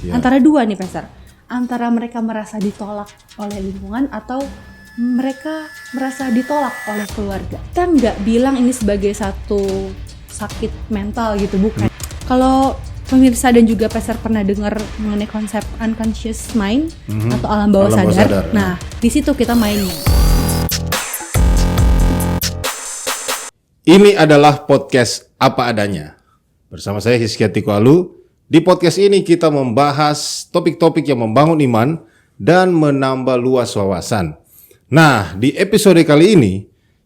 Ya. Antara dua nih Pastor. Antara mereka merasa ditolak oleh lingkungan atau mereka merasa ditolak oleh keluarga. Kita nggak bilang ini sebagai satu sakit mental gitu, bukan. Kalau pemirsa dan juga Pastor pernah dengar mengenai konsep unconscious mind atau alam bawah sadar. Nah, di situ kita mainnya. Ini adalah podcast Apa Adanya. Bersama saya Hizkyati Kualu. Di podcast ini kita membahas topik-topik yang membangun iman dan menambah luas wawasan. Nah, di episode kali ini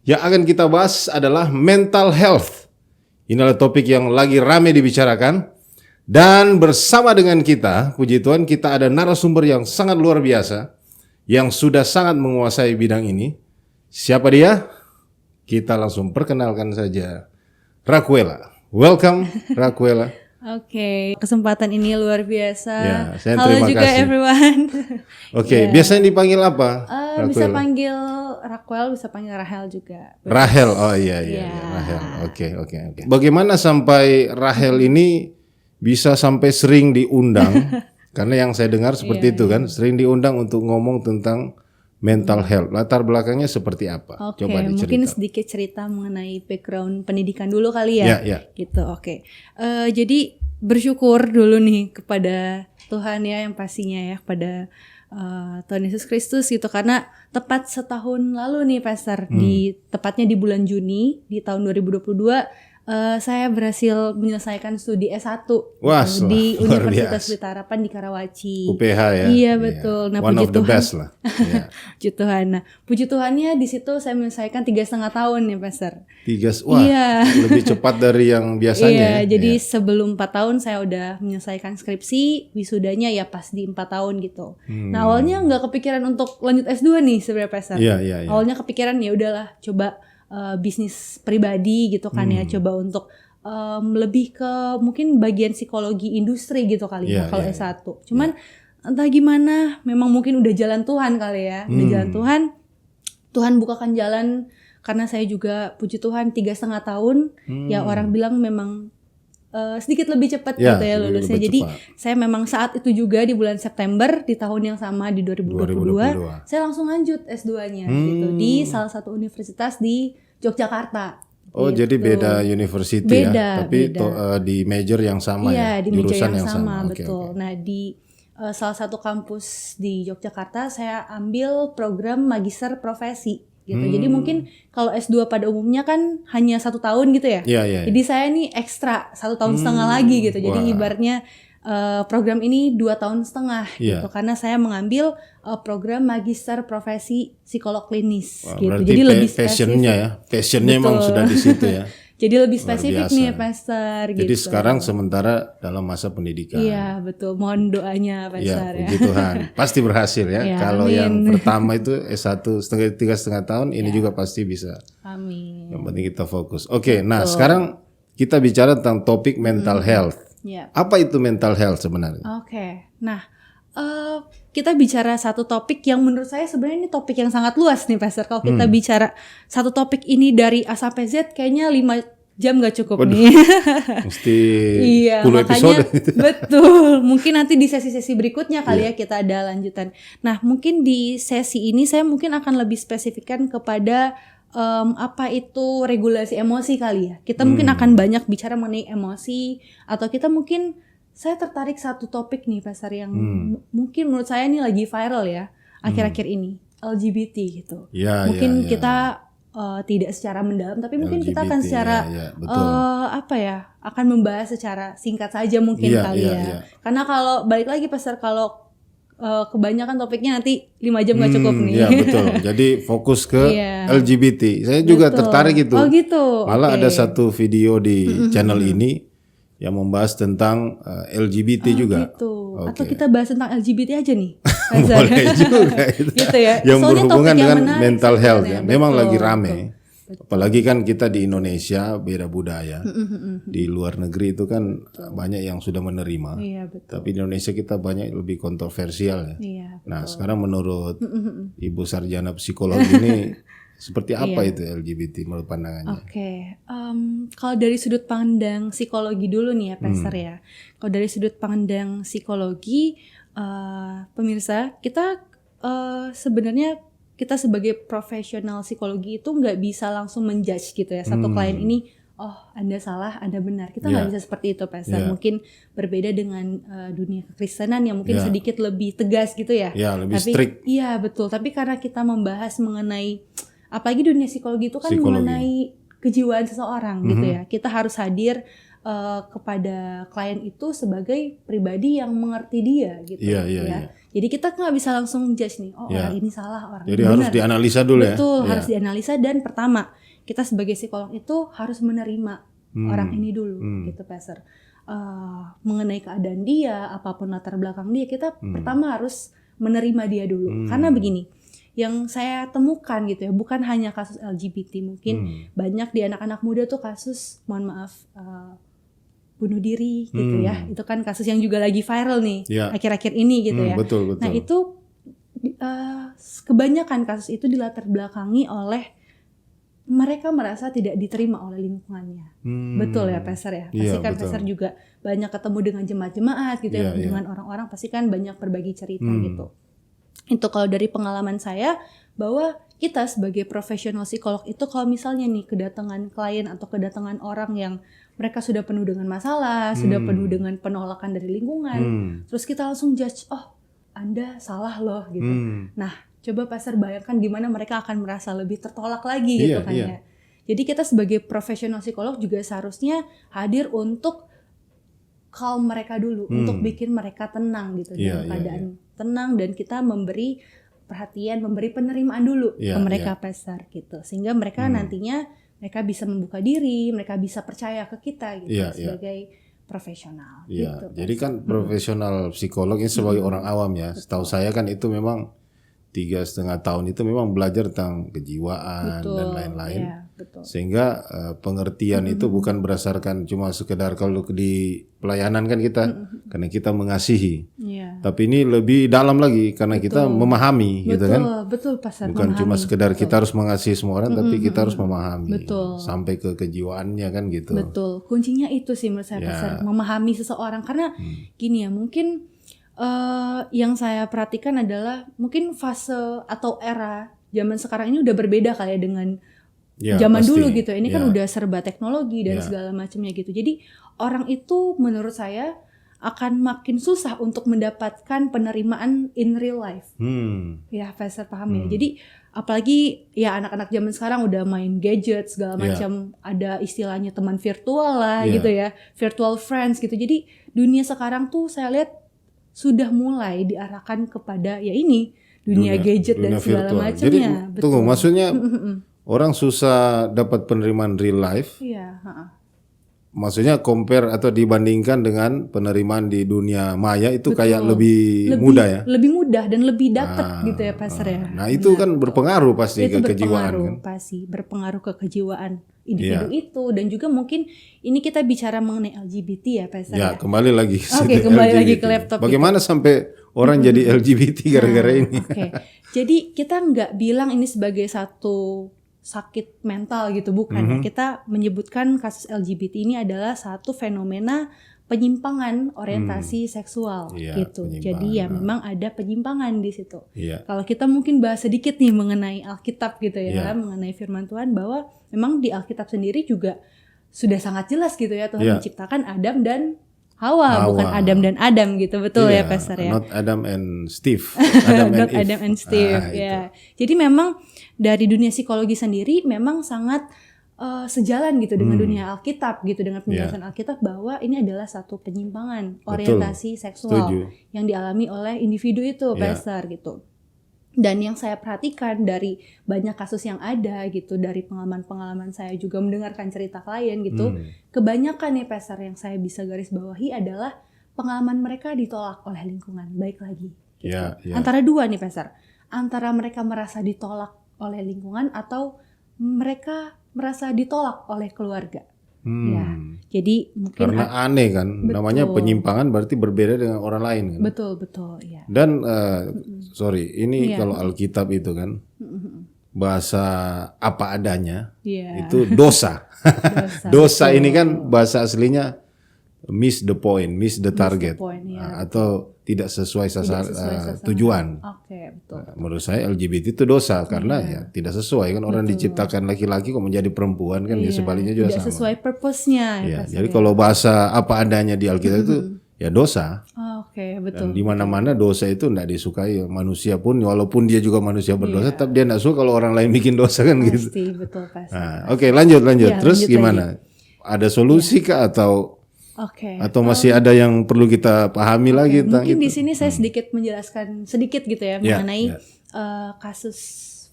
yang akan kita bahas adalah mental health. Ini adalah topik yang lagi ramai dibicarakan. Dan bersama dengan kita, puji Tuhan, kita ada narasumber yang sangat luar biasa yang sudah sangat menguasai bidang ini. Siapa dia? Kita langsung perkenalkan saja Raquela. Welcome Raquela. Oke, kesempatan ini luar biasa. Ya, saya halo terima juga kasih. Everyone. Oke, biasanya dipanggil apa? Bisa panggil Raquel, bisa panggil Rahel juga. Rahel, oh iya Rahel. Oke. Bagaimana sampai Rahel ini bisa sampai sering diundang? Karena yang saya dengar seperti itu kan, sering diundang untuk ngomong tentang mental health. Latar belakangnya seperti apa? Oke, Coba dicerita. mungkin sedikit cerita mengenai background pendidikan dulu kali ya. Ya. Gitu, oke. Jadi bersyukur dulu nih kepada Tuhan ya, yang pastinya ya, kepada Tuhan Yesus Kristus gitu, karena tepat setahun lalu nih Pastor, tepatnya di bulan Juni di tahun 2022 saya berhasil menyelesaikan studi S1 di Universitas Pelita Harapan di Karawaci. UPH ya. Iya betul. Nah, one puji of the Tuhan. best lah. Puji Tuhan. Nah, puji Tuhannya di situ saya menyelesaikan 3,5 tahun ya Pastor. Lebih cepat dari yang biasanya. Iya, jadi sebelum 4 tahun saya udah menyelesaikan skripsi, wisudanya ya pas di 4 tahun gitu. Nah, awalnya nggak kepikiran untuk lanjut S2 nih sebenarnya Pastor. Iya. Awalnya kepikiran ya udahlah coba bisnis pribadi gitu kan ya, coba untuk lebih ke mungkin bagian psikologi industri gitu kali ya kalau S1. Cuman entah gimana, memang mungkin udah jalan Tuhan kali ya, udah jalan Tuhan bukakan jalan, karena saya juga puji Tuhan 3,5 tahun, ya orang bilang memang sedikit lebih cepat gitu ya lulusnya. Jadi saya memang saat itu juga di bulan September di tahun yang sama di 2022 saya langsung lanjut S2-nya gitu di salah satu universitas di Yogyakarta. Oh gitu. Jadi beda university ya, tapi di major yang sama ya, di jurusan major yang sama. Okay. Betul. Nah di salah satu kampus di Yogyakarta saya ambil program magister profesi. Gitu. Jadi mungkin kalau S2 pada umumnya kan hanya 1 tahun gitu ya. Iya. Jadi saya nih ekstra 1,5 tahun lagi gitu. Jadi ibaratnya program ini 2,5 tahun gitu. Karena saya mengambil program magister profesi psikolog klinis gitu. Jadi lebih spesifik. Passionnya memang sudah di situ ya. Jadi lebih spesifik nih Pastor gitu. Jadi sekarang sementara dalam masa pendidikan. Iya betul, mohon doanya Pastor ya. Puji Tuhan, pasti berhasil ya. Kalau yang pertama itu S1 3,5 tahun, ini juga pasti bisa. Amin. Yang penting kita fokus. Oke, nah sekarang kita bicara tentang topik mental health. Apa itu mental health sebenarnya? Oke, nah kita bicara satu topik yang menurut saya sebenarnya ini topik yang sangat luas nih Pastor. Kalau kita bicara satu topik ini dari A sampai Z kayaknya 5 jam gak cukup. Waduh, nih. Mesti 10 makanya, episode. Betul. Mungkin nanti di sesi-sesi berikutnya kali ya kita ada lanjutan. Nah mungkin di sesi ini saya mungkin akan lebih spesifikkan kepada apa itu regulasi emosi kali ya. Kita mungkin akan banyak bicara mengenai emosi, atau kita mungkin saya tertarik satu topik nih Pastor yang mungkin menurut saya ini lagi viral ya akhir-akhir ini, LGBT gitu. Mungkin kita tidak secara mendalam, tapi mungkin LGBT, kita akan secara akan membahas secara singkat saja mungkin kali ya. Karena kalau balik lagi Pastor, kalau kebanyakan topiknya nanti 5 jam gak cukup nih. Iya betul. Jadi fokus ke LGBT. Saya juga tertarik itu. Oh gitu. Malah ada satu video di channel ini yang membahas tentang LGBT juga. Gitu. Atau kita bahas tentang LGBT aja nih. Boleh juga itu. Gitu ya. Yang berhubungan dengan mental health ya. Memang lagi rame. Betul. Apalagi kan kita di Indonesia beda budaya. Di luar negeri itu kan banyak yang sudah menerima. Iya, betul. Tapi di Indonesia kita banyak lebih kontroversial ya. Iya, nah sekarang menurut Ibu Sarjana Psikologi ini Seperti apa itu LGBT menurut pandangannya? Oke, kalau dari sudut pandang psikologi dulu nih ya, Pastor ya. Kalau dari sudut pandang psikologi, pemirsa, kita sebenarnya kita sebagai profesional psikologi itu nggak bisa langsung menjudge gitu ya satu klien ini, oh Anda salah, Anda benar. Kita nggak bisa seperti itu, Pastor. Mungkin berbeda dengan dunia kekristenan yang mungkin sedikit lebih tegas gitu ya. Lebih strict. Iya betul. Tapi karena kita membahas mengenai, apalagi dunia psikologi itu kan mengenai kejiwaan seseorang gitu ya. Kita harus hadir kepada klien itu sebagai pribadi yang mengerti dia gitu ya. Jadi kita nggak bisa langsung judge nih, orang ini salah, orang Jadi ini harus benar. dianalisa dulu ya. Betul, harus dianalisa, dan pertama kita sebagai psikolog itu harus menerima orang ini dulu gitu, Pastor. Mengenai keadaan dia, apapun latar belakang dia, kita pertama harus menerima dia dulu. Karena begini, yang saya temukan gitu ya, bukan hanya kasus LGBT, mungkin banyak di anak-anak muda tuh kasus, mohon maaf, bunuh diri gitu ya. Itu kan kasus yang juga lagi viral nih akhir-akhir ini gitu ya. Betul. Nah itu kebanyakan kasus itu dilatar belakangi oleh mereka merasa tidak diterima oleh lingkungannya. Betul ya, Pastor ya. Pasti kan Pastor juga banyak ketemu dengan jemaat-jemaat gitu ya, dengan orang-orang pasti kan banyak berbagi cerita gitu. Itu kalau dari pengalaman saya, bahwa kita sebagai profesional psikolog itu kalau misalnya nih kedatangan klien atau kedatangan orang yang mereka sudah penuh dengan masalah, sudah penuh dengan penolakan dari lingkungan, terus kita langsung judge, oh Anda salah loh gitu. Nah, coba Pastor bayangkan gimana mereka akan merasa lebih tertolak lagi gitu kan ya. Jadi kita sebagai profesional psikolog juga seharusnya hadir untuk calm mereka dulu, untuk bikin mereka tenang gitu, dalam keadaan tenang, dan kita memberi perhatian, memberi penerimaan dulu ke mereka, Pastor gitu, sehingga mereka nantinya mereka bisa membuka diri, mereka bisa percaya ke kita gitu sebagai profesional. Gitu, jadi kan profesional psikolog ini sebagai orang awam ya. Setahu saya kan itu memang 3,5 tahun itu memang belajar tentang kejiwaan dan lain-lain. Sehingga pengertian itu bukan berdasarkan cuma sekedar kalau di pelayanan kan kita karena kita mengasihi. Tapi ini lebih dalam lagi karena kita memahami gitu kan. Betul, Pastor. Bukan cuma sekedar kita harus mengasihi semua orang, tapi kita harus memahami sampai ke kejiwaannya kan gitu. Betul. Kuncinya itu sih menurut saya, Pastor, memahami seseorang, karena gini ya, mungkin yang saya perhatikan adalah mungkin fase atau era zaman sekarang ini udah berbeda kali ya dengan zaman pasti. dulu gitu. Ini kan udah serba teknologi dan segala macamnya gitu. Jadi orang itu menurut saya akan makin susah untuk mendapatkan penerimaan in real life. Ya, Pastor paham ya. Jadi apalagi ya anak-anak zaman sekarang udah main gadget segala macam, ada istilahnya teman virtual lah gitu ya, virtual friends gitu. Jadi dunia sekarang tuh saya lihat sudah mulai diarahkan kepada ya ini dunia gadget dan segala macamnya. Jadi tunggu, maksudnya orang susah dapat penerimaan real life. Maksudnya compare atau dibandingkan dengan penerimaan di dunia maya itu kayak lebih mudah ya. Lebih mudah dan lebih dapat gitu ya, Pastor ya. Nah, itu kan berpengaruh pasti itu ke kejiwaan kan. Pasti berpengaruh ke kejiwaan individu itu, dan juga mungkin ini kita bicara mengenai LGBT ya, Pastor ya. Kembali lagi. Kembali lagi ke laptop. Bagaimana sampai orang jadi LGBT gara-gara ini? Jadi kita nggak bilang ini sebagai satu sakit mental gitu, bukan. Kita menyebutkan kasus LGBT ini adalah satu fenomena penyimpangan orientasi seksual gitu. Jadi ya memang ada penyimpangan di situ. Kalau kita mungkin bahas sedikit nih mengenai Alkitab gitu ya, mengenai firman Tuhan, bahwa memang di Alkitab sendiri juga sudah sangat jelas gitu ya, Tuhan menciptakan Adam dan Hawa, bukan Adam dan Adam gitu, betul ya, Pastor ya. Not Adam and Steve. Not Adam and Steve. Jadi memang dari dunia psikologi sendiri memang sangat sejalan gitu dengan dunia Alkitab gitu, dengan penjelasan Alkitab bahwa ini adalah satu penyimpangan orientasi seksual yang dialami oleh individu itu, Pastor gitu. Dan yang saya perhatikan dari banyak kasus yang ada gitu, dari pengalaman-pengalaman saya juga mendengarkan cerita klien gitu, kebanyakan nih, Pastor, yang saya bisa garis bawahi adalah pengalaman mereka ditolak oleh lingkungan, baik lagi gitu. Antara dua nih, Pastor, antara mereka merasa ditolak oleh lingkungan atau mereka merasa ditolak oleh keluarga. Jadi mungkin karena aneh kan, namanya penyimpangan berarti berbeda dengan orang lain kan. Betul ya. Dan sorry, ini kalau Alkitab itu kan bahasa apa adanya, Iya. itu dosa. Dosa betul. ini kan bahasa aslinya miss the point, miss the target, point, ya. atau tidak sesuai Tidak sesuai sasaran. tujuan. Oke, betul. Menurut saya LGBT itu dosa karena ya tidak sesuai kan, orang diciptakan laki-laki kok menjadi perempuan kan, ya sebaliknya juga Tidak sama. sesuai purpose-nya. Ya, jadi kalau bahasa apa adanya di Alkitab itu ya dosa. Oke, betul. Dan di mana-mana dosa itu tidak disukai manusia pun, walaupun dia juga manusia berdosa, tetap dia tidak suka kalau orang lain bikin dosa kan gitu. Pasti, betul pasti. Nah, oke, lanjut. Ya, Terus lanjut gimana? Ada solusi kah Oke. atau masih ada yang perlu kita pahami lagi tentang Mungkin itu? di sini saya sedikit menjelaskan sedikit gitu ya mengenai kasus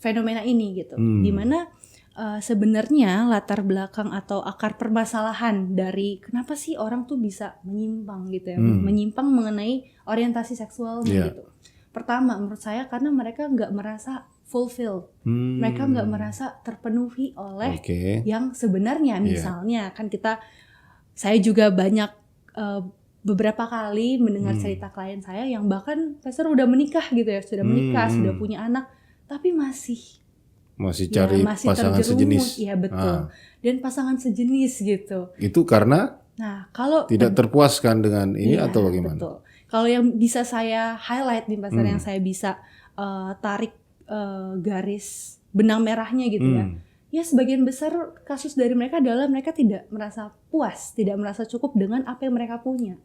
fenomena ini gitu. Dimana sebenarnya latar belakang atau akar permasalahan dari kenapa sih orang tuh bisa menyimpang gitu ya, menyimpang mengenai orientasi seksualnya gitu. Pertama, menurut saya karena mereka nggak merasa fulfill, mereka nggak merasa terpenuhi oleh yang sebenarnya. Misalnya kan saya juga banyak beberapa kali mendengar cerita klien saya yang bahkan pastor udah menikah gitu ya, sudah menikah, sudah punya anak, tapi masih cari pasangan sejenis. Iya betul. Dan pasangan sejenis gitu. Itu karena kalau tidak terpuaskan dengan ini atau bagaimana? Betul. Kalau yang bisa saya highlight nih pastor, yang saya bisa tarik garis benang merahnya gitu ya sebagian besar kasus dari mereka adalah mereka tidak merasa puas, tidak merasa cukup dengan apa yang mereka punya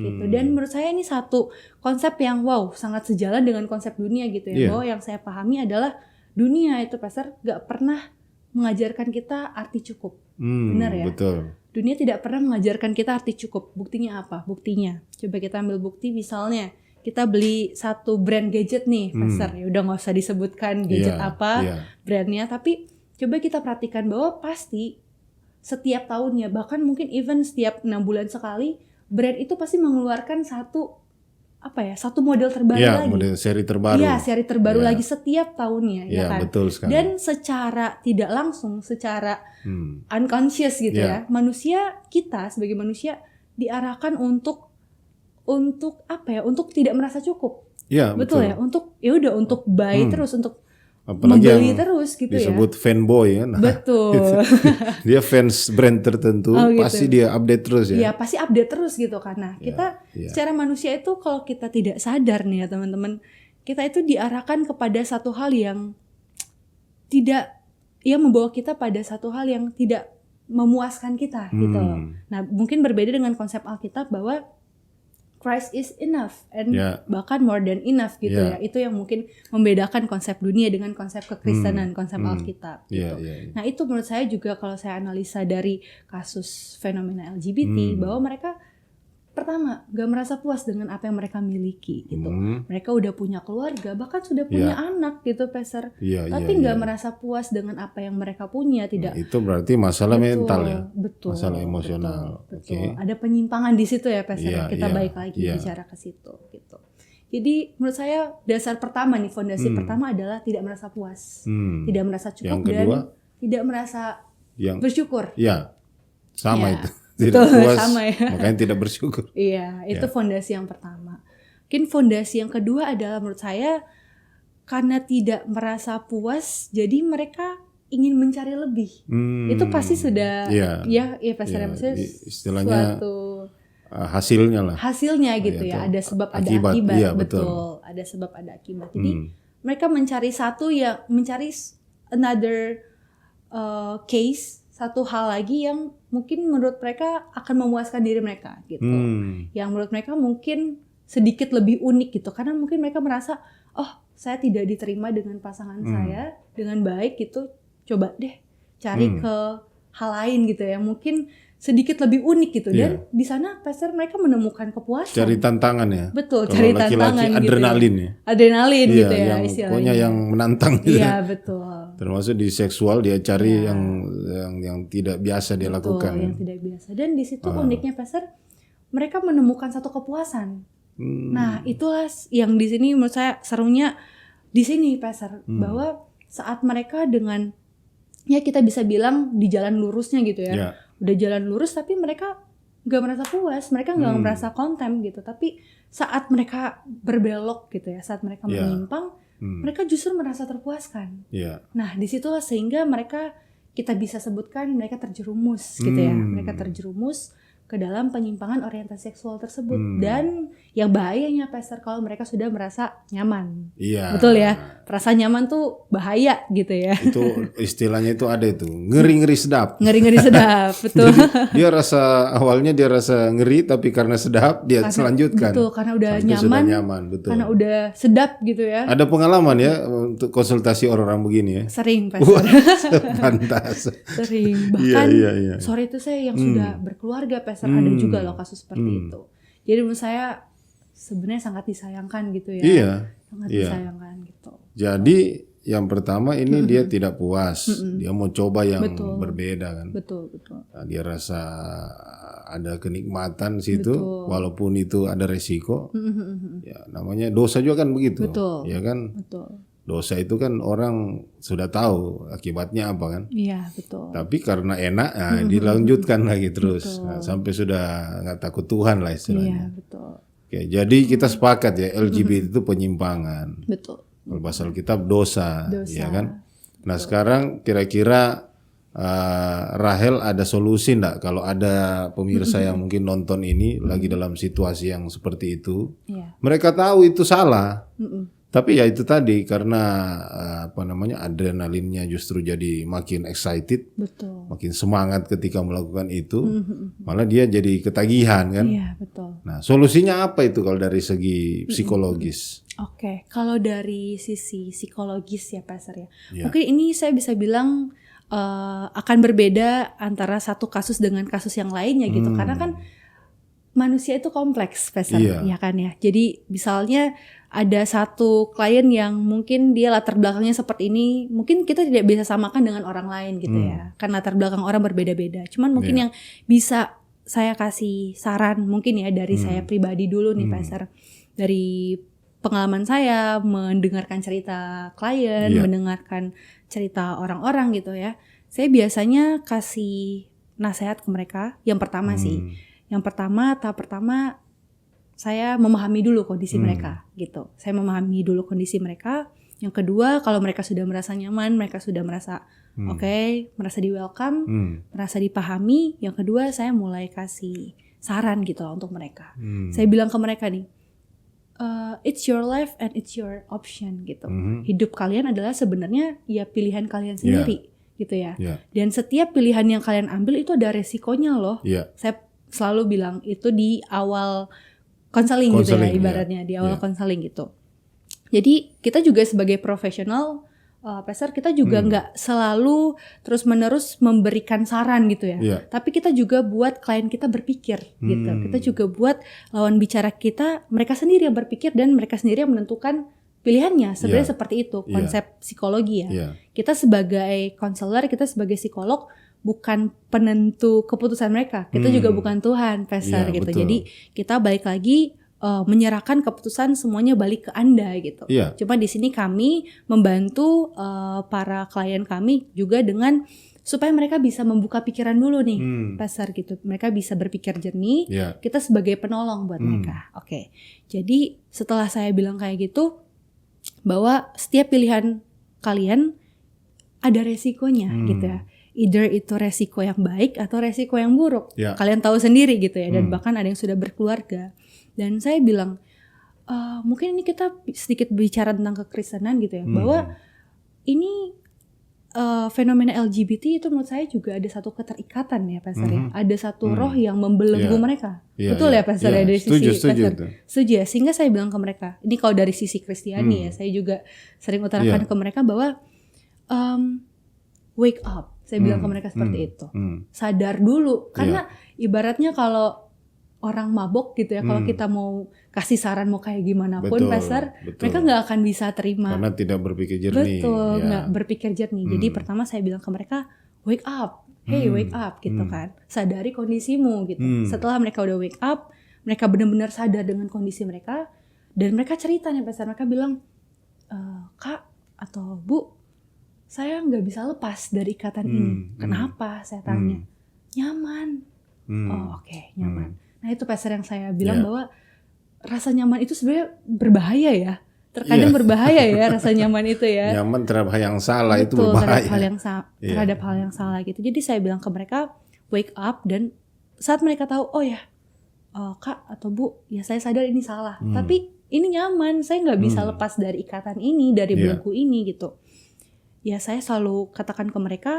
gitu. Dan menurut saya ini satu konsep yang sangat sejalan dengan konsep dunia gitu ya, bahwa yang saya pahami adalah dunia itu pastor gak pernah mengajarkan kita arti cukup. Benar ya? Betul. Dunia tidak pernah mengajarkan kita arti cukup. Buktinya apa? Buktinya coba kita ambil bukti, misalnya kita beli satu brand gadget nih pastor, ya udah nggak usah disebutkan gadget brandnya, tapi coba kita perhatikan bahwa pasti setiap tahunnya, bahkan mungkin even setiap 6 bulan sekali, brand itu pasti mengeluarkan satu model terbaru lagi. Model seri terbaru. Iya, seri terbaru lagi setiap tahunnya, ya kan. Betul sekali. Dan secara tidak langsung, secara unconscious gitu ya, kita sebagai manusia diarahkan untuk tidak merasa cukup. Iya, betul ya, untuk buy terus, untuk apalagi membeli yang terus gitu disebut fanboy kan. Betul. Dia fans brand tertentu, pasti dia update terus ya. Iya, pasti update terus gitu, karena kita secara manusia itu kalau kita tidak sadar nih ya teman-teman, kita itu diarahkan kepada satu hal yang membawa kita pada satu hal yang tidak memuaskan kita gitu loh. Nah, mungkin berbeda dengan konsep Alkitab bahwa Christ is enough and bahkan more than enough gitu ya. Itu yang mungkin membedakan konsep dunia dengan konsep kekristenan, konsep Alkitab gitu. Nah, itu menurut saya juga kalau saya analisa dari kasus fenomena LGBT bahwa mereka pertama gak merasa puas dengan apa yang mereka miliki gitu. Mereka udah punya keluarga, bahkan sudah punya anak gitu pastor. Tapi gak merasa puas dengan apa yang mereka punya, tidak. Itu berarti masalah mental ya. Betul. Masalah emosional. Betul. Ada penyimpangan di situ ya pastor. Kita balik lagi bicara ke situ gitu. Jadi menurut saya dasar pertama nih, fondasi pertama adalah tidak merasa puas. Tidak merasa cukup dan tidak merasa bersyukur. Iya. Sama itu. Tidak puas, makanya tidak bersyukur. Iya, itu fondasi yang pertama. Mungkin fondasi yang kedua adalah menurut saya karena tidak merasa puas, jadi mereka ingin mencari lebih. Itu pasti sudah, maksudnya istilahnya suatu hasilnya gitu ya. Ada sebab, ada akibat. Betul. Ada sebab, ada akibat. Jadi mereka mencari another case, satu hal lagi yang mungkin menurut mereka akan memuaskan diri mereka gitu. Yang menurut mereka mungkin sedikit lebih unik gitu. Karena mungkin mereka merasa, saya tidak diterima dengan pasangan saya dengan baik gitu. Coba deh cari ke hal lain gitu ya. Mungkin sedikit lebih unik gitu. Dan di sana pastor mereka menemukan kepuasan. Cari tantangan ya. Betul, cari tantangan gitu. Adrenalin ya. Adrenalin gitu ya istilahnya. Pokoknya yang menantang gitu. Iya, betul. Termasuk di seksual dia cari yang tidak biasa dia lakukan. Yang tidak biasa. Dan di situ uniknya pastor, mereka menemukan satu kepuasan. Nah, itulah yang di sini menurut saya serunya di sini pastor, bahwa saat mereka dengan kita bisa bilang di jalan lurusnya gitu ya. Udah jalan lurus tapi mereka gak merasa puas, mereka gak merasa konten gitu. Tapi saat mereka berbelok gitu ya, saat mereka menyimpang, mereka justru merasa terpuaskan. Iya. Nah, di situ sehingga kita bisa sebutkan mereka terjerumus gitu ya. Mereka terjerumus ke dalam penyimpangan orientasi seksual tersebut. Dan yang bahayanya Pastor kalau mereka sudah merasa nyaman. Iya. Betul ya? Perasaan nyaman tuh bahaya gitu ya. Itu istilahnya itu ada itu, ngeri-ngeri sedap. Ngeri-ngeri sedap, betul. Jadi awalnya dia rasa ngeri, tapi karena sedap dia selanjutkan. Betul, karena udah Sampai nyaman. sudah nyaman, betul. Karena udah sedap gitu ya. Ada pengalaman ya untuk konsultasi orang-orang begini ya? Sering, Pastor. Pantas. Sering. Bahkan Iya. sore itu saya yang sudah berkeluarga, Pastor, ada juga loh kasus seperti itu. Jadi menurut saya sebenarnya sangat disayangkan gitu ya. Iya. Sangat disayangkan gitu. Jadi yang pertama ini dia tidak puas, dia mau coba yang berbeda kan. Betul. Nah, dia rasa ada kenikmatan situ, walaupun itu ada resiko. Ya namanya dosa juga kan begitu. Betul. Ya kan. Betul. Dosa itu kan orang sudah tahu akibatnya apa kan. Iya, betul. Tapi karena enak, dilanjutkan lagi terus. Nah, sampai sudah nggak takut Tuhan lah istilahnya. Iya, betul. Oke, jadi kita sepakat ya LGBT itu penyimpangan. Betul. Kalau bahasa Alkitab dosa, ya kan? Nah sekarang kira-kira Rahel ada solusi enggak kalau ada pemirsa yang mungkin nonton ini lagi dalam situasi yang seperti itu? Iya. Mereka tahu itu salah, tapi ya itu tadi karena adrenalinnya justru jadi makin excited, Betul. makin semangat ketika melakukan itu, malah dia jadi ketagihan kan? Iya, betul. Nah solusinya apa itu kalau dari segi psikologis? Oke, kalau dari sisi psikologis ya Pastor ya. Ya. Mungkin ini saya bisa bilang akan berbeda antara satu kasus dengan kasus yang lainnya gitu. Karena kan manusia itu kompleks Pastor, ya kan ya. Jadi misalnya ada satu klien yang mungkin dia latar belakangnya seperti ini, mungkin kita tidak bisa samakan dengan orang lain gitu ya. Karena latar belakang orang berbeda-beda. Cuman mungkin yang bisa saya kasih saran mungkin ya dari saya pribadi dulu nih Pastor. Dari pengalaman saya mendengarkan cerita klien, mendengarkan cerita orang-orang gitu ya. Saya biasanya kasih nasihat ke mereka. Yang pertama tahap pertama saya memahami dulu kondisi mereka gitu. Saya memahami dulu kondisi mereka. Yang kedua, kalau mereka sudah merasa nyaman, mereka sudah merasa merasa di welcome, merasa dipahami. Yang kedua, saya mulai kasih saran gitu lah untuk mereka. Saya bilang ke mereka nih, it's your life and it's your option gitu. Hidup kalian adalah sebenarnya ya pilihan kalian sendiri gitu ya. Dan setiap pilihan yang kalian ambil itu ada resikonya loh. Saya selalu bilang itu di awal konseling gitu ya ibaratnya di awal konseling gitu. Jadi kita juga sebagai profesional Pastor, kita juga nggak selalu terus-menerus memberikan saran gitu ya. Tapi kita juga buat klien kita berpikir gitu. Kita juga buat lawan bicara kita, mereka sendiri yang berpikir dan mereka sendiri yang menentukan pilihannya. Sebenarnya seperti itu konsep psikologi ya. Kita sebagai konselor, kita sebagai psikolog bukan penentu keputusan mereka. Kita juga bukan Tuhan, Pastor gitu. Betul. Jadi kita balik lagi menyerahkan keputusan semuanya balik ke Anda gitu. Cuma di sini kami membantu para klien kami juga dengan supaya mereka bisa membuka pikiran dulu nih, Pastor gitu. Mereka bisa berpikir jernih. Kita sebagai penolong buat mereka. Oke. Jadi setelah saya bilang kayak gitu, bahwa setiap pilihan kalian ada resikonya gitu ya. Either itu resiko yang baik atau resiko yang buruk. Kalian tahu sendiri gitu ya. Dan bahkan ada yang sudah berkeluarga. Dan saya bilang, mungkin ini kita sedikit bicara tentang kekristenan gitu ya, bahwa ini fenomena LGBT itu menurut saya juga ada satu keterikatan ya Pastor ya, ada satu roh yang membelenggu mereka, betul ya Pastor ya dari sisi Pastor. Setuju ya, sehingga saya bilang ke mereka, ini kalau dari sisi Kristiani ya, saya juga sering utarakan ke mereka bahwa wake up, saya bilang ke mereka seperti itu, sadar dulu, karena ibaratnya kalau orang mabok gitu ya, kalau kita mau kasih saran mau kayak gimana pun Pastor, mereka nggak akan bisa terima. Karena tidak berpikir jernih. Betul, nggak berpikir jernih. Jadi pertama saya bilang ke mereka, wake up, hey wake up gitu kan, sadari kondisimu gitu. Setelah mereka udah wake up, mereka benar-benar sadar dengan kondisi mereka, dan mereka cerita nih Pastor, mereka bilang, Kak atau Bu, saya nggak bisa lepas dari ikatan ini. Kenapa? Saya tanya. Nyaman. Oh oke, nyaman. Nah itu Pastor yang saya bilang bahwa rasa nyaman itu sebenarnya berbahaya ya. terkadang berbahaya ya rasa nyaman itu ya. Nyaman terhadap hal yang salah. Betul, itu berbahaya. terhadap hal yang salah gitu. Jadi saya bilang ke mereka wake up, dan saat mereka tahu oh ya Kak atau Bu, ya saya sadar ini salah, tapi ini nyaman, saya nggak bisa lepas dari ikatan ini, dari belenggu ini gitu. Ya saya selalu katakan ke mereka,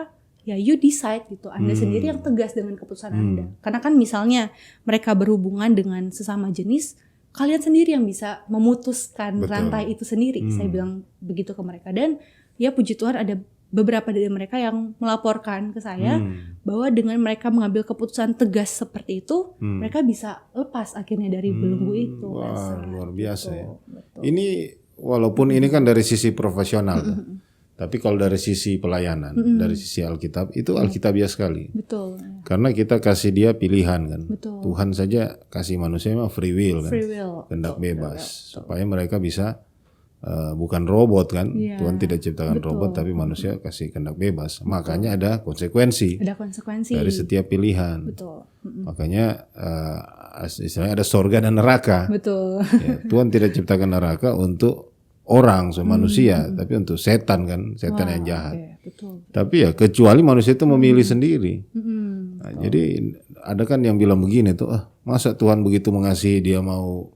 ya you decide gitu, Anda sendiri yang tegas dengan keputusan Anda. Karena kan misalnya mereka berhubungan dengan sesama jenis, kalian sendiri yang bisa memutuskan rantai itu sendiri. Saya bilang begitu ke mereka, dan ya puji Tuhan ada beberapa dari mereka yang melaporkan ke saya bahwa dengan mereka mengambil keputusan tegas seperti itu, mereka bisa lepas akhirnya dari belenggu itu. Wah, luar biasa ya. Betul. Ini walaupun ini kan dari sisi profesional, tapi kalau dari sisi pelayanan, dari sisi Alkitab, itu Alkitabiah sekali. Betul. Karena kita kasih dia pilihan kan. Betul. Tuhan saja kasih manusia mah free will kan. Free will. Kehendak bebas. Supaya mereka bisa bukan robot kan. Tuhan tidak ciptakan robot, tapi manusia kasih kehendak bebas. Makanya ada konsekuensi. Ada konsekuensi Dari setiap pilihan. Betul. Makanya istilahnya ada sorga dan neraka. Betul. Ya, Tuhan tidak ciptakan neraka untuk orang, manusia, tapi untuk setan kan, setan yang jahat. Okay, betul. Tapi ya kecuali manusia itu memilih sendiri. Nah, jadi ada kan yang bilang begini tuh, masa Tuhan begitu mengasihi dia mau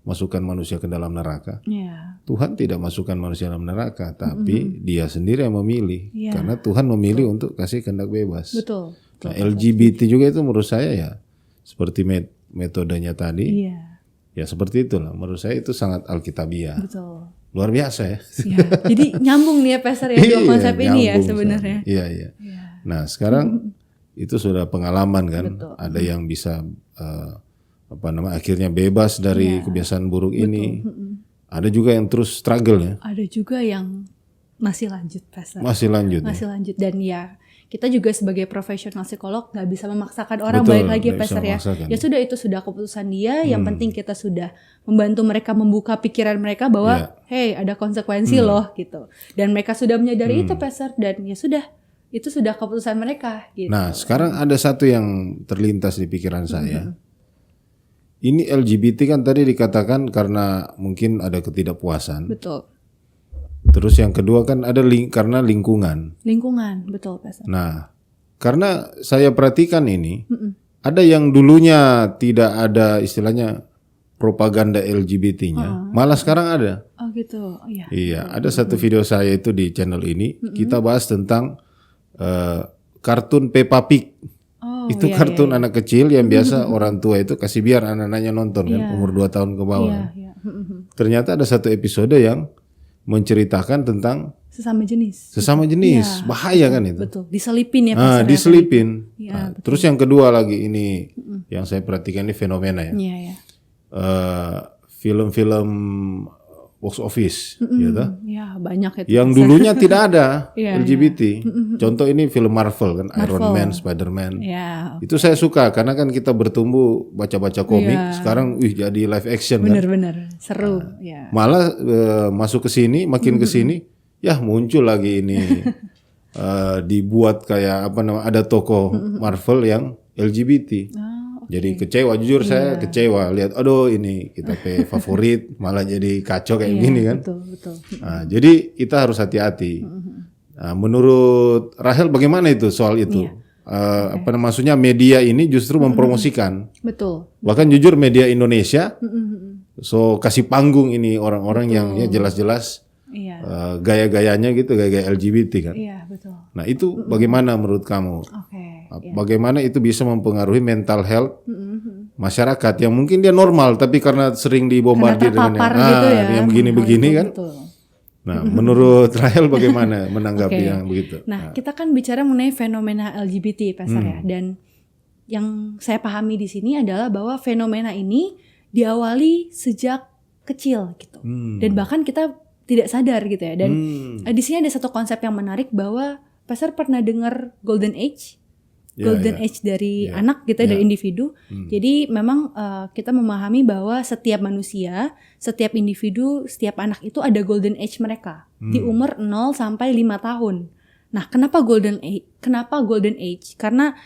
masukkan manusia ke dalam neraka? Yeah. Tuhan tidak masukkan manusia dalam neraka, tapi dia sendiri yang memilih. Yeah. Karena Tuhan memilih untuk kasih kehendak bebas. Betul. Nah, LGBT juga itu menurut saya ya seperti metodenya tadi. Iya. Ya seperti itulah. Menurut saya itu sangat Alkitabiah. Betul. Luar biasa ya. Ya, jadi nyambung nih ya Pastor ya dua konsep ini ya sebenarnya. Iya. Nah sekarang itu sudah pengalaman kan. Betul. Ada yang bisa akhirnya bebas dari kebiasaan buruk ini. Ada juga yang terus struggle ya. Ada juga yang masih lanjut Pastor. Masih lanjut. Masih lanjut, dan ya kita juga sebagai profesional psikolog nggak bisa memaksakan orang balik lagi ya Pastor ya. Ya sudah, itu sudah keputusan dia. Yang penting kita sudah membantu mereka membuka pikiran mereka bahwa hey, ada konsekuensi loh gitu. Dan mereka sudah menyadari itu Pastor, dan ya sudah, itu sudah keputusan mereka gitu. Nah sekarang ada satu yang terlintas di pikiran saya. Ini LGBT kan tadi dikatakan karena mungkin ada ketidakpuasan. Betul. Terus yang kedua kan ada karena lingkungan. Lingkungan, betul Pastor. Nah, karena saya perhatikan ini, ada yang dulunya tidak ada istilahnya propaganda LGBT-nya, malah sekarang ada. Oh gitu, oh, iya. Iya, ada satu video saya itu di channel ini, kita bahas tentang kartun Peppa Pig. Oh, itu iya, kartun anak kecil yang biasa orang tua itu kasih biar anak-anaknya nonton kan, umur 2 tahun ke bawah. Iya. Ternyata ada satu episode yang menceritakan tentang sesama jenis. Ya, bahaya kan itu. Betul, diselipin ya Pastor. Diselipin. Ya, terus yang kedua lagi ini yang saya perhatikan ini fenomena ya. Iya. Film-film box office, gitu. Ya, banyak itu. Yang dulunya tidak ada LGBT. Iya. Contoh ini film Marvel kan, Iron Man, Spider-Man. Ya. Itu saya suka karena kan kita bertumbuh baca-baca komik. Sekarang jadi live action kan. Bener-bener seru. Ya. Malah masuk ke sini, makin ke sini, ya muncul lagi ini dibuat kayak ada tokoh Marvel yang LGBT. Jadi kecewa, jujur saya kecewa lihat, aduh ini kita favorit malah jadi kacau kayak gini kan. Betul. Nah, jadi kita harus hati-hati. Nah, menurut Rahel bagaimana itu soal itu? Maksudnya media ini justru mempromosikan. Betul. Bahkan jujur media Indonesia kasih panggung ini orang-orang yang ya jelas-jelas gaya-gayanya gitu, gaya-gaya LGBT kan. Iya, betul. Nah, itu bagaimana menurut kamu? Oke. Bagaimana itu bisa mempengaruhi mental health masyarakat yang mungkin dia normal tapi karena sering dibombardir dengan yang begini-begini kan. Betul. Nah, menurut Rahel bagaimana menanggapi yang begitu? Nah, kita kan bicara mengenai fenomena LGBT Pastor ya, dan yang saya pahami di sini adalah bahwa fenomena ini diawali sejak kecil gitu. Dan bahkan kita tidak sadar gitu ya. Dan di sini ada satu konsep yang menarik bahwa Pastor pernah dengar Golden Age? Golden Age dari anak gitu dari individu. Jadi memang kita memahami bahwa setiap manusia, setiap individu, setiap anak itu ada Golden Age mereka di umur 0 sampai 5 tahun. Nah, kenapa Golden Age? Karena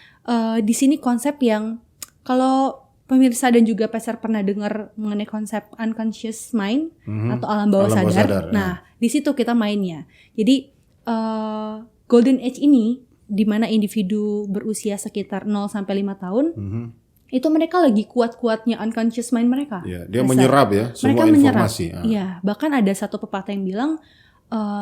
di sini konsep yang kalau pemirsa dan juga Pastor pernah dengar mengenai konsep unconscious mind atau alam bawah sadar. Nah, di situ kita mainnya. Jadi golden age ini di mana individu berusia sekitar 0 sampai 5 tahun itu mereka lagi kuat-kuatnya unconscious mind mereka. Ya, dia menyerap ya semua informasi. Iya, bahkan ada satu pepatah yang bilang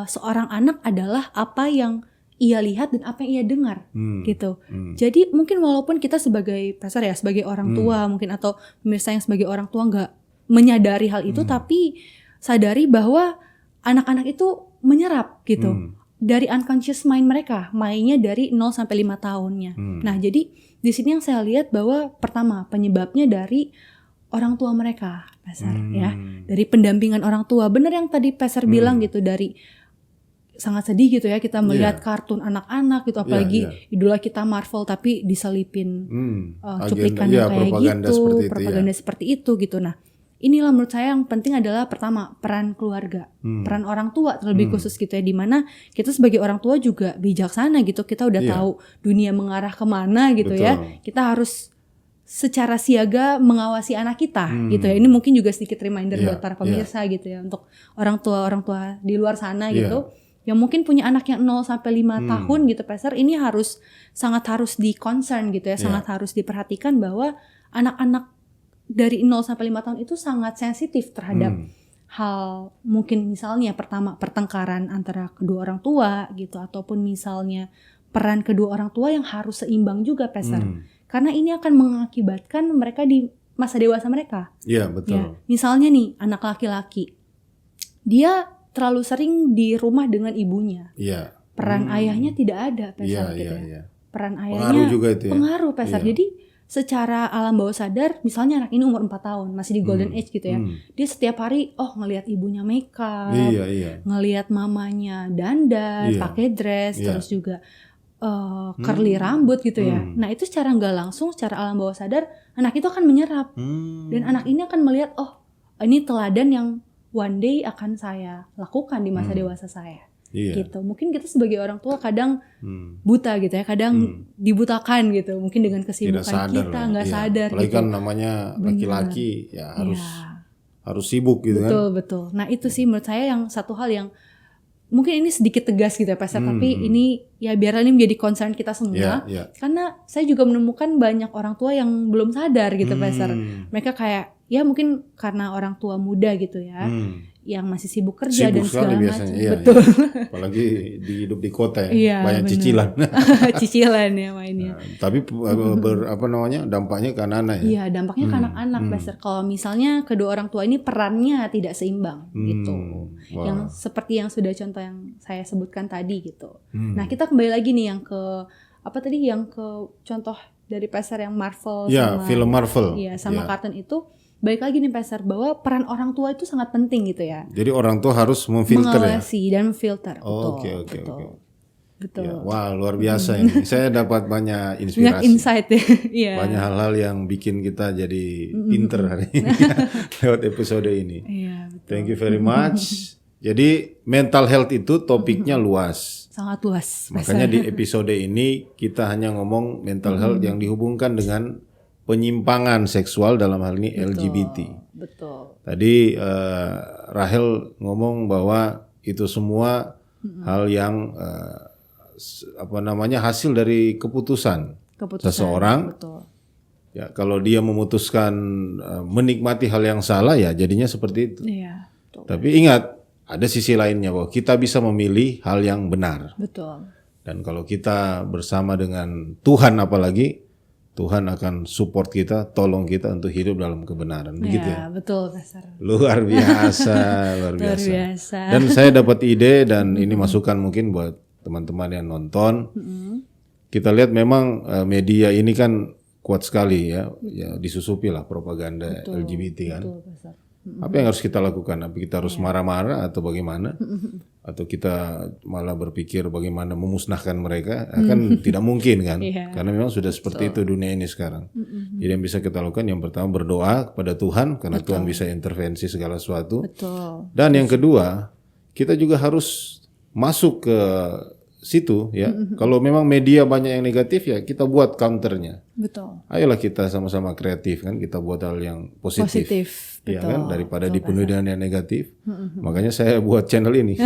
seorang anak adalah apa yang ia lihat dan apa yang ia dengar gitu. Jadi mungkin walaupun kita sebagai pastor ya, sebagai orang tua mungkin atau pemirsa yang sebagai orang tua nggak menyadari hal itu, tapi sadari bahwa anak-anak itu menyerap gitu dari unconscious mind mereka, mainnya dari 0 sampai 5 tahunnya. Nah, jadi di sini yang saya lihat bahwa pertama penyebabnya dari orang tua mereka, pastor ya, dari pendampingan orang tua. Benar yang tadi pastor bilang gitu, dari sangat sedih gitu ya kita melihat kartun anak-anak gitu, apalagi idola kita Marvel tapi diselipin cuplikan kayak gitu, propaganda seperti itu gitu. Nah, inilah menurut saya yang penting adalah pertama peran keluarga, peran orang tua terlebih khusus gitu ya, dimana kita sebagai orang tua juga bijaksana gitu, kita udah tahu dunia mengarah kemana gitu ya, kita harus secara siaga mengawasi anak kita gitu ya. Ini mungkin juga sedikit reminder buat para pemirsa gitu ya, untuk orang tua di luar sana gitu yang mungkin punya anak yang 0 sampai 5 tahun gitu, pastor, ini sangat harus di concern gitu ya, sangat harus diperhatikan bahwa anak-anak dari 0 sampai 5 tahun itu sangat sensitif terhadap hal mungkin misalnya pertama pertengkaran antara kedua orang tua gitu, ataupun misalnya peran kedua orang tua yang harus seimbang juga, pastor. Karena ini akan mengakibatkan mereka di masa dewasa mereka. Iya, betul. Ya, misalnya nih anak laki-laki, dia terlalu sering di rumah dengan ibunya. Iya. Peran ayahnya tidak ada, pastor gitu ya. Iya. Peran ayahnya pengaruh juga itu ya. Pengaruh, pastor. Jadi secara alam bawah sadar, misalnya anak ini umur 4 tahun, masih di golden age gitu ya. Dia setiap hari ngelihat ibunya make up, ngelihat mamanya dandan, pakai dress, terus juga curly rambut gitu ya. Nah, itu secara nggak langsung, secara alam bawah sadar, anak itu akan menyerap. Dan anak ini akan melihat, ini teladan yang one day akan saya lakukan di masa dewasa saya. Gitu. Mungkin kita sebagai orang tua kadang buta gitu ya, kadang dibutakan gitu, mungkin dengan kesibukan kita nggak sadar. Apalagi gitu. Kan namanya laki-laki ya harus sibuk gitu kan. Betul. Nah, itu sih menurut saya yang satu hal yang mungkin ini sedikit tegas gitu ya, pastor, tapi ini ya biarlah ini menjadi concern kita semua. Karena saya juga menemukan banyak orang tua yang belum sadar gitu, pastor. Mereka kayak ya mungkin karena orang tua muda gitu ya, yang masih sibuk kerja dan segala macam. Betul. Apalagi hidup di kota ya, banyak cicilan. Cicilan ya mainnya. Tapi dampaknya ke anak-anak ya. Iya, dampaknya ke anak-anak, pastor. Kalau misalnya kedua orang tua ini perannya tidak seimbang gitu. Yang seperti yang sudah contoh yang saya sebutkan tadi gitu. Nah, kita kembali lagi nih yang ke yang ke contoh dari pastor yang Marvel sama film Marvel. Iya, sama kartun itu. Balik lagi nih, pastor, bahwa peran orang tua itu sangat penting gitu ya. Jadi orang tua harus memfilter mengawasi dan filter. Oke. Betul. Ya, wah, luar biasa ini. Saya dapat banyak inspirasi. Banyak insight ya. Banyak hal-hal yang bikin kita jadi pinter hari ini lewat episode ini. Iya, betul. Thank you very much. Jadi mental health itu topiknya luas. Sangat luas. Makanya di episode ini kita hanya ngomong mental health yang dihubungkan dengan penyimpangan seksual, dalam hal ini LGBT. Betul. Tadi Rahel ngomong bahwa itu semua hal yang hasil dari keputusan seseorang. Betul. Ya, kalau dia memutuskan menikmati hal yang salah, ya jadinya seperti itu. Iya, betul. Tapi ingat, ada sisi lainnya bahwa kita bisa memilih hal yang benar. Betul. Dan kalau kita bersama dengan Tuhan, apalagi Tuhan akan support kita, tolong kita untuk hidup dalam kebenaran. Begitu ya? Betul, pastor. Luar biasa. Dan saya dapat ide, dan ini masukan mungkin buat teman-teman yang nonton. Kita lihat memang media ini kan kuat sekali ya disusupi lah propaganda LGBT kan. Betul, pastor. Apa yang harus kita lakukan? Apa kita harus marah-marah atau bagaimana? Atau kita malah berpikir bagaimana memusnahkan mereka? Kan tidak mungkin kan? Karena memang sudah seperti itu dunia ini sekarang. Jadi yang bisa kita lakukan yang pertama berdoa kepada Tuhan, karena Tuhan bisa intervensi segala sesuatu. Dan yang kedua, kita juga harus masuk ke situ ya. Kalau memang media banyak yang negatif ya kita buat counternya. Betul. Ayolah kita sama-sama kreatif kan, kita buat hal yang positif. Ya betul. kan, daripada dipenuhi dengan yang negatif. Makanya saya buat channel ini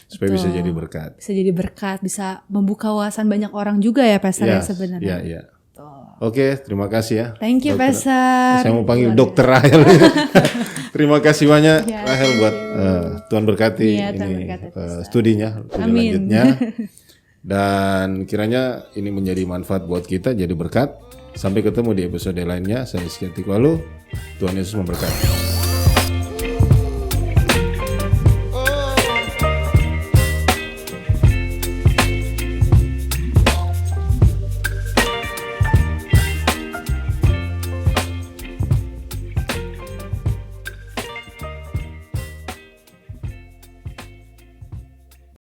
supaya bisa jadi berkat. Bisa jadi berkat, bisa membuka wawasan banyak orang juga ya Pastor ya sebenarnya. Iya. Oke, terima kasih ya. Thank you Dokter. Pastor. Saya mau panggil Dokter Rahel. Terima kasih banyak Rahel buat Tuhan berkati Tuhan ini berkati, studinya Amin. selanjutnya. Dan kiranya ini menjadi manfaat buat kita, jadi berkat. Sampai ketemu di episode lainnya. Saya Hizkia Tikwalu. Tuhan Yesus memberkati.